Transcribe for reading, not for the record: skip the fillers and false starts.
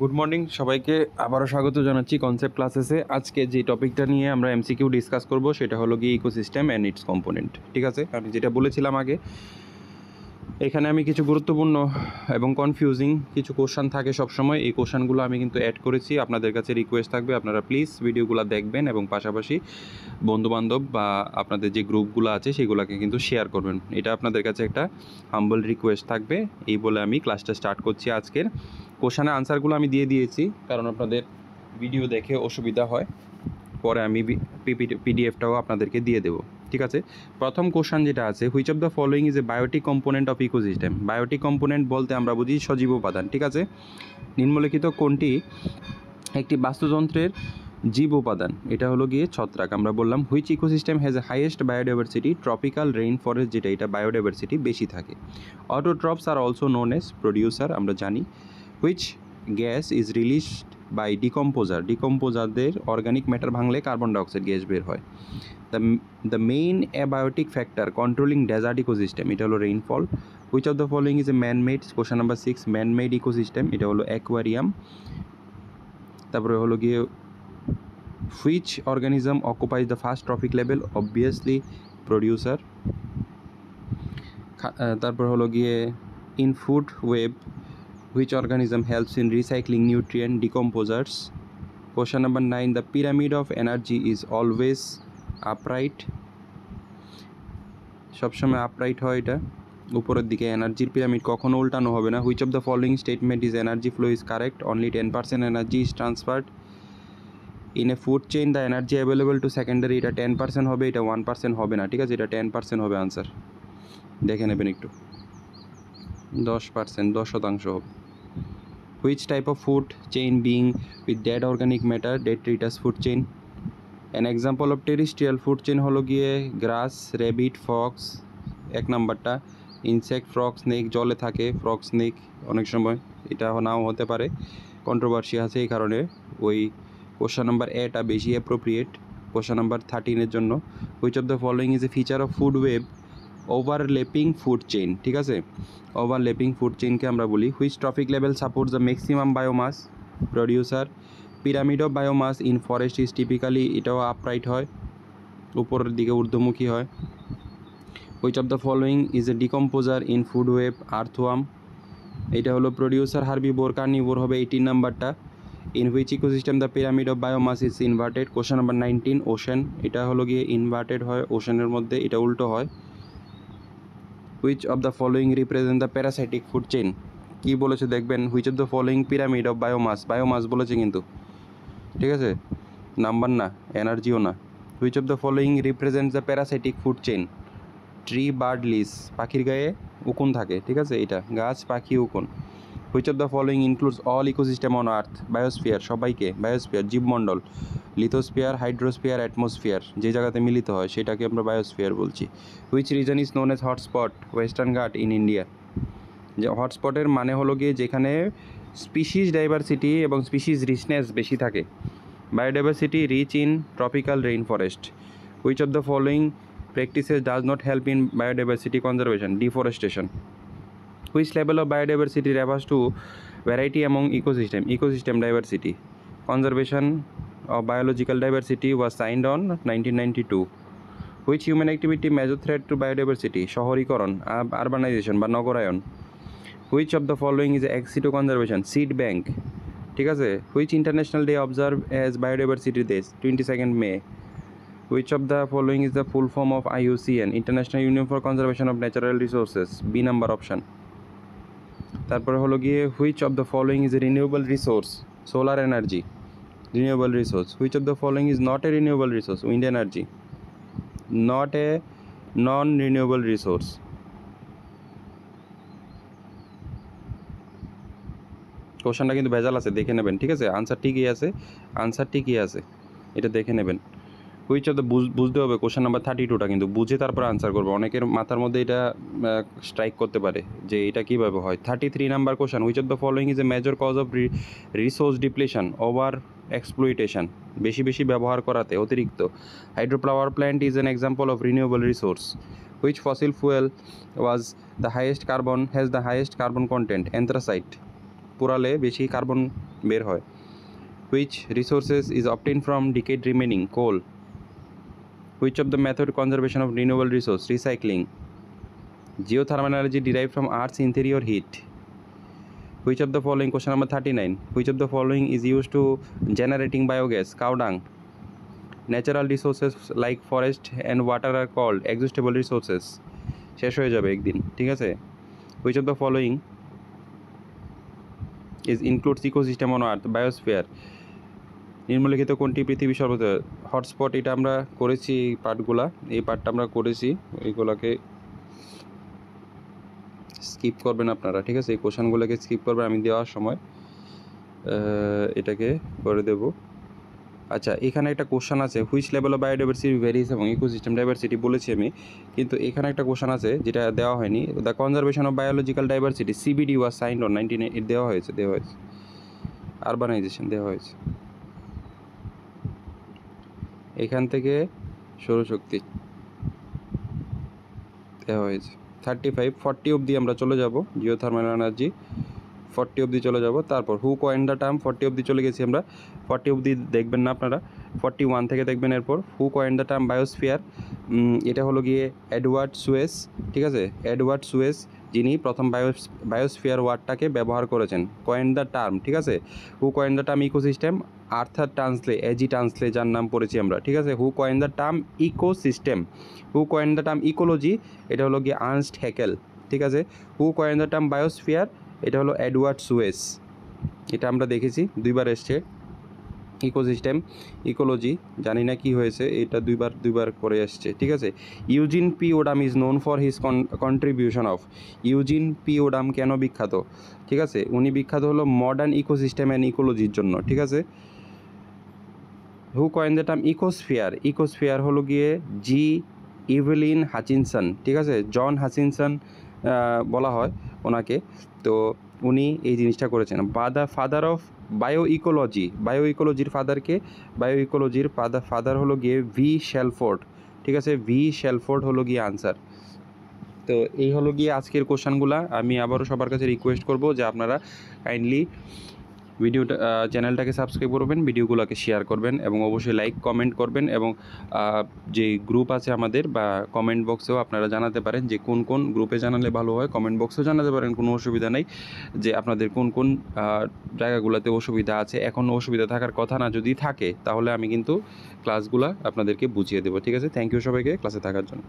Good morning সবাইকে আবারও স্বাগত জানাচ্ছি কনসেপ্ট ক্লাসেসে। আজকে যে টপিকটা নিয়ে আমরা এমসিকিউ ডিসকাস করব সেটা হলো গিয়ে ইকোসিস্টেম অ্যান্ড ইটস কম্পোনেন্ট। ঠিক আছে, আমি যেটা বলেছিলাম আগে, এখানে আমি কিছু গুরুত্বপূর্ণ এবং কনফিউজিং কিছু কোশ্চান থাকে সবসময়, এই কোশ্চানগুলো আমি কিন্তু অ্যাড করেছি। আপনাদের কাছে রিকোয়েস্ট থাকবে আপনারা প্লিজ ভিডিওগুলো দেখবেন এবং পাশাপাশি বন্ধুবান্ধব বা আপনাদের যে গ্রুপগুলো আছে সেগুলোকে কিন্তু শেয়ার করবেন। এটা আপনাদের কাছে একটা হাম্বল রিকোয়েস্ট থাকবে। এই বলে আমি ক্লাসটা স্টার্ট করছি। আজকের কোশ্চানের আনসারগুলো আমি দিয়ে দিয়েছি, কারণ আপনাদের ভিডিও দেখে অসুবিধা হয়, পরে আমি পিডিএফটাও আপনাদেরকে দিয়ে দেবো। ঠিক আছে, প্রথম কোশ্চান যেটা আছে, which of the following is a biotic component of ecosystem. Biotic component বলতে আমরা বুঝি সজীব উপাদান। ঠিক আছে, নিম্নলিখিত কোনটি একটি বাস্তুতন্ত্রের জীব উপাদান? এটা হলো গিয়ে ছত্রাক। আমরা বললাম which ecosystem has a highest biodiversity. Tropical rain forest যেটা, এটা বায়োডাইভার্সিটি বেশি থাকে। Autotrophs are also known as producer, আমরা জানি। Which gas is released by decomposer. ডিকম্পোজারদের অর্গানিক ম্যাটার ভাঙলে কার্বন ডাইঅক্সাইড গ্যাস বের হয়। The main abiotic factor controlling desert ecosystem, এটা হলো rainfall. Which of the following is a manmade. Question number 6, manmade ecosystem, এটা হলো অ্যাকোয়ারিয়াম। তারপরে হলো গিয়ে which organism occupies the first trophic level. Obviously producer. তারপর হলো গিয়ে in food web which organism helps in recycling nutrient. Decomposers. Question number 9, the pyramid of energy is always upright. সবসময় upright হয়, এটা উপরের দিকে। এনার্জির পিরামিড কখনো উল্টানো হবে না। Which of the following statement is energy flow is correct. Only 10% energy is transferred in a food chain. The energy available to secondary, এটা 10% হবে, এটা 1% হবে না। ঠিক আছে, এটা 10% হবে আনসার। দেখে নেবেন একটু, 10%, 10% হবে। Which type of food chain being with dead organic matter. Detritus food chain. An example of terrestrial food chain হলো গিয়ে গ্রাস, র্যাবিট, ফক্স। এক নাম্বারটা। ইনসেক্ট, ফ্রগ, স্নেক, জলে থাকে ফ্রগ, স্নেক অনেক সময়, এটা নাও হতে পারে, কন্ট্রোভার্সি আছে এই কারণে। ওই কোশ্চেন নাম্বার এটা বেশি অ্যাপ্রোপ্রিয়েট কোশ্চেন নাম্বার 13-এর জন্য। Which of the following is a feature of food web. Overlapping food chain. ঠিক আছে, ওভারলেপিং ফুড চেইনকে আমরা বলি। Which trophic level supports the maximum biomass. Producer. Pyramid of biomass in forest is typically, এটাও upright হয়, উপরের দিকে ঊর্ধ্বমুখী হয়। Which of the following is a decomposer in food web. Earthworm, এটা হলো প্রডিউসার। হার্বিভোর, কার্নিভোর হবে 18 নাম্বারটা। In which ecosystem the pyramid of biomass is inverted. Question number 19, ocean, এটা হলো গিয়ে ইনভার্টেড হয় ওশেনের মধ্যে, এটা উল্টো হয়। Which of the following represent the parasitic food chain. কী বলেছে দেখবেন, which of the following pyramid of biomass, biomass বলেছে কিন্তু, ঠিক আছে, নাম্বার না, এনার্জিও না। Which of the following represents the parasitic food chain. Tree, bird, lice, পাখির গায়ে উকুন থাকে। ঠিক আছে, এটা গাছ, পাখি, উকুন। Which of the following includes all ecosystem on earth. Biosphere, সবাইকে, বায়োস্ফিয়ার জীবমণ্ডল। লিথোস্ফিয়ার, হাইড্রোস্ফিয়ার, অ্যাটমসফিয়ার, যে জায়গাতে মিলিত হয় সেটাকে আমরা বায়োস্ফিয়ার বলছি। Which region is known as hotspot. Western Ghat in India. যে হটস্পটের মানে হলো গিয়ে যেখানে স্পিসিস ডাইভার্সিটি এবং স্পিসিস রিচনেস বেশি থাকে। Biodiversity rich in tropical rain forest. Which of the following practices does not help in biodiversity conservation. Deforestation. Which level of biodiversity refers to variety among ecosystem. Ecosystem diversity. Conservation of biological diversity was signed on 1992. Which human activity major threat to biodiversity. শহরীকরণ, urbanization বা নগরায়ন। Which of the following is ex situ conservation. Seed bank. ঠিক আছে, which international day observed as biodiversity day. 22nd May. Which of the following is the full form of IUCN, International Union for Conservation of Natural Resources? B number option. তারপরে হলো গিয়ে which of the following is a renewable resource? Solar energy, renewable resource. Which of the following is not a renewable resource? Wind energy, not a non-renewable resource. কোশ্চেনটা কিন্তু ভেজাল আছে, দেখে নেবেন। ঠিক আছে, আনসার ঠিকই আছে, আনসার ঠিকই আছে, এটা দেখে নেবেন। হুইচ অফ দ্য বুঝতে হবে কোশ্চেন নাম্বার 32টা, কিন্তু বুঝে তারপরে আনসার করবে। অনেকের মাথার মধ্যে এটা স্ট্রাইক করতে পারে যে এটা কীভাবে হয়। 33 number question, which of the following is a major cause of resource depletion. Over exploitation, বেশি বেশি ব্যবহার করাতে, অতিরিক্ত। Hydro power plant is an example of renewable resource. Which fossil fuel has the highest carbon content. Anthracite, পোড়ালে বেশি carbon বের হয়। Which resources is obtained from decade remaining? Coal. Which of the method conservation of renewable resource? Recycling. Geothermal energy derived from Earth's interior heat. Which of the following, question number 39, which of the following is used to generating biogas? Cow dung. Natural resources like forest and water are called exhaustible resources. শেষ হয়ে যাবে একদিন, ঠিক আছে? Which of the following is includes ecosystem on earth? Biosphere. নিম্নলিখিত কোনটি পৃথিবীর সর্বত্র হটস্পট? এটা আমরা করেছি, এই পার্টটা আমরা করেছি, এইগুলোকে স্কিপ করবেন আপনারা, ঠিক আছে? এই কোশ্চেনগুলোকে স্কিপ করবেন, আমি দেওয়ার সময় এটাকে করে দেব। আচ্ছা, এখানে একটা কোশ্চেন আছে, which level of biodiversity varies এবং ইকোসিস্টেম ডাইভার্সিটি বলেছি আমি, কিন্তু এখানে একটা কোশ্চেন আছে যেটা দেওয়া হয়নি, the conservation of biological diversity CBD was signed on 19 দেওয়া হয়েছে আরবানাইজেশন দেওয়া হয়েছে। এখান থেকে সৌরশক্তি দেওয়া হয়েছে 35 40 অবধি আমরা চলে যাব, জিওথার্মাল এনার্জি 40 অবধি চলে যাব। তারপর হু কয়েন দ্য টার্ম 40 অবধি চলে গেছি আমরা, 40 অবধি দেখবেন না আপনারা, 41 থেকে দেখবেন। এরপর হু কয়েন দ্য টার্ম বায়োস্ফিয়ার, এটা হলো গিয়ে এডওয়ার্ড সুয়েজ, ঠিক আছে? এডওয়ার্ড সুয়েজ যিনি প্রথম বায়োস্ফিয়ার ওয়ার্ডটাকে ব্যবহার করেছেন, কয়েন দ্য টার্ম, ঠিক আছে? Who coin the term ecosystem? Arthur Tansley, A G Tansley, যার নাম পড়েছি আমরা, ঠিক আছে? Who coin the term ecosystem? Who coin the term ecology? এটা হলো গিয়ে আর্নস্ট হ্যাকেল, ঠিক আছে? Who coin the term biosphere? এটা হলো এডওয়ার্ড সুয়েজ, এটা আমরা দেখেছি, দুইবার এসছে। ইকোসিস্টেম, ইকোলজি জানি না কি হয়েছে, এটা দুইবার করে আসছে, ঠিক আছে? Eugene P Odum is known for his contribution of. Eugene P Odum কেন বিখ্যাত? ঠিক আছে, উনি বিখ্যাত হলো মডার্ন ইকোসিস্টেম অ্যান্ড ইকোলজির জন্য, ঠিক আছে? Who coin the term ইকোস্ফিয়ার? ইকোস্ফিয়ার হলো গিয়ে জি ইভেলিন হাচিনসন, ঠিক আছে? জন হাচিনসন বলা হয় ওনাকে, তো উনি এই জিনিসটা করেছেন। Father of bio ecology, bio ইকোলজির ফাদারকে? বায়ো ইকোলজির ফাদার হলো গিয়ে ভি শেলফোর্ড, ঠিক আছে? ভি শেলফোর্ড হলো গিয়ে আনসার। তো এই হলো গিয়ে আজকের কোশ্চেনগুলো। আমি আবারও সবার কাছে রিকোয়েস্ট করব যে আপনারা কাইন্ডলি ভিডিওটা চ্যানেলটাকে সাবস্ক্রাইব করবেন, ভিডিওগুলোকে শেয়ার করবেন এবং অবশ্যই লাইক কমেন্ট করবেন, এবং যে গ্রুপ আছে আমাদের বা কমেন্ট বক্সেও আপনারা জানাতে পারেন যে কোন কোন গ্রুপে জানালে ভালো হয়, কমেন্ট বক্সেও জানাতে পারেন, কোনো অসুবিধা নেই। যে আপনাদের কোন কোন জায়গাগুলোতে অসুবিধা আছে, এখন অসুবিধা থাকার কথা না, যদি থাকে তাহলে আমি কিন্তু ক্লাসগুলো আপনাদেরকে বুঝিয়ে দেবো, ঠিক আছে? থ্যাংক ইউ সবাইকে ক্লাসে থাকার জন্য।